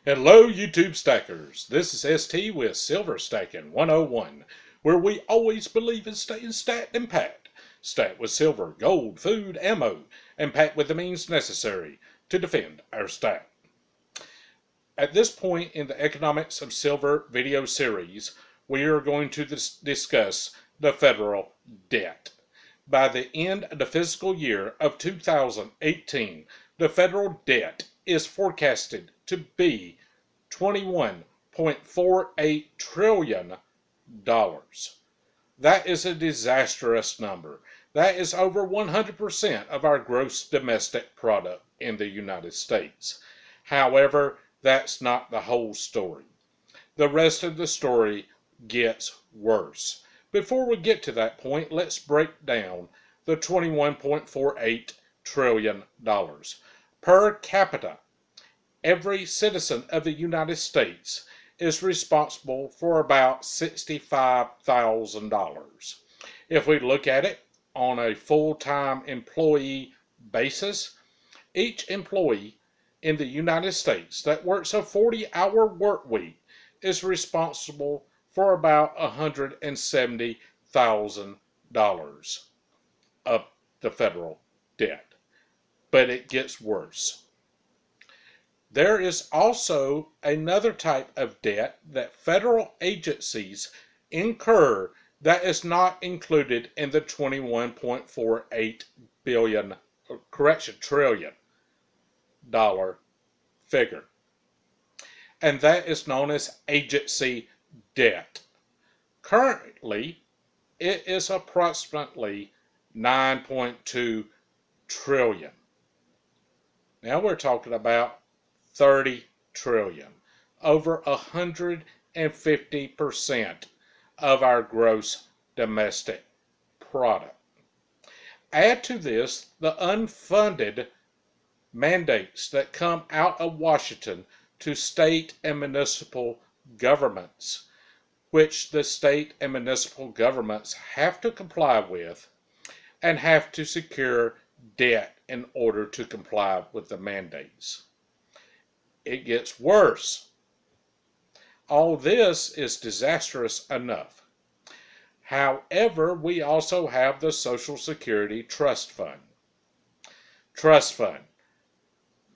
Hello YouTube stackers, this is ST with Silver Stacking 101, where we always believe in staying stacked and packed. Stacked with silver, gold, food, ammo, and packed with the means necessary to defend our stack. At this point in the Economics of Silver video series, we are going to discuss the federal debt. By the end of the fiscal year of 2018, the federal debt is forecasted to be $21.48 trillion. That is a disastrous number. That is over 100% of our gross domestic product in the United States. However, that's not the whole story. The rest of the story gets worse. Before we get to that point, let's break down the $21.48 trillion. Per capita, every citizen of the United States is responsible for about $65,000. If we look at it on a full-time employee basis, each employee in the United States that works a 40-hour work week is responsible for about $170,000 of the federal debt. But it gets worse. There is also another type of debt that federal agencies incur that is not included in the $21.48 trillion figure. And that is known as agency debt. Currently, it is approximately $9.2 trillion. Now we're talking about 30 trillion, over 150% of our gross domestic product. Add to this the unfunded mandates that come out of Washington to state and municipal governments, which the state and municipal governments have to comply with and have to secure debt in order to comply with the mandates. It gets worse. All this is disastrous enough. However, we also have the Social Security Trust Fund. Trust Fund.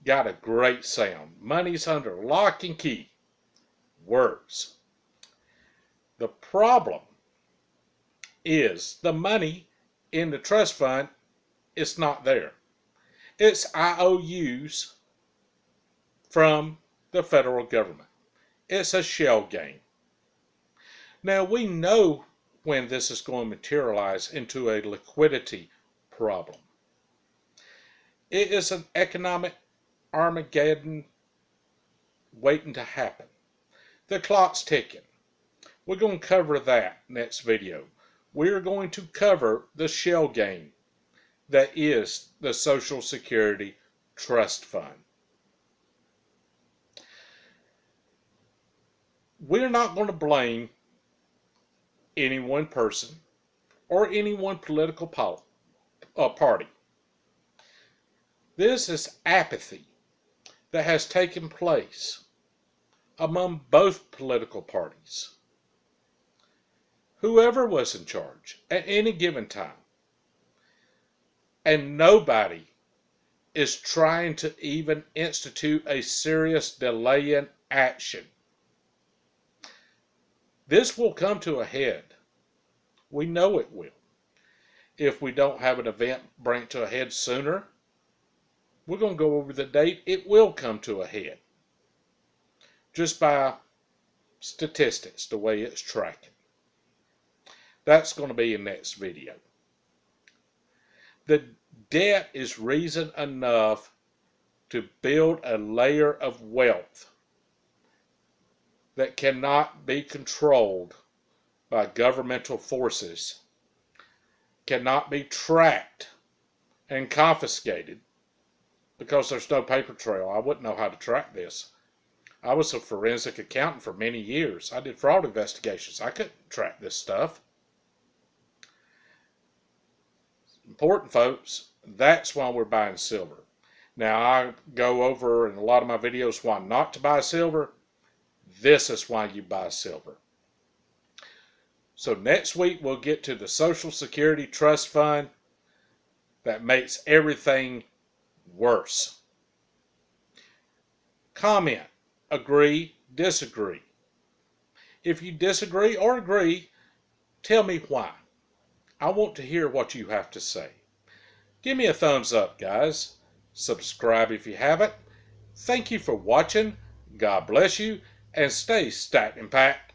Got a great sound. Money's under lock and key. Works. The problem is the money in the trust fund is not there. It's IOUs from the federal government. It's a shell game. Now we know when this is going to materialize into a liquidity problem. It is an economic Armageddon waiting to happen. The clock's ticking. We're going to cover that next video. We're going to cover the shell game that is the Social Security Trust Fund. We're not going to blame any one person or any one political party. This is apathy that has taken place among both political parties. Whoever was in charge at any given time, and nobody is trying to even institute a serious delay in action. This will come to a head. We know it will. If we don't have an event bring it to a head sooner, we're going to go over the date. It will come to a head. Just by statistics, the way it's tracking. That's going to be in next video. The debt is reason enough to build a layer of wealth that cannot be controlled by governmental forces, cannot be tracked and confiscated because there's no paper trail. I wouldn't know how to track this. I was a forensic accountant for many years. I did fraud investigations. I couldn't track this stuff. Important, folks. That's why we're buying silver. Now, I go over in a lot of my videos why not to buy silver. This is why you buy silver. So next week we'll get to the Social Security Trust Fund that makes everything worse. Comment, agree, disagree. If you disagree or agree, tell me why. I want to hear what you have to say. Give me a thumbs up, guys. Subscribe if you haven't. Thank you for watching. God bless you, and stay stacked and packed.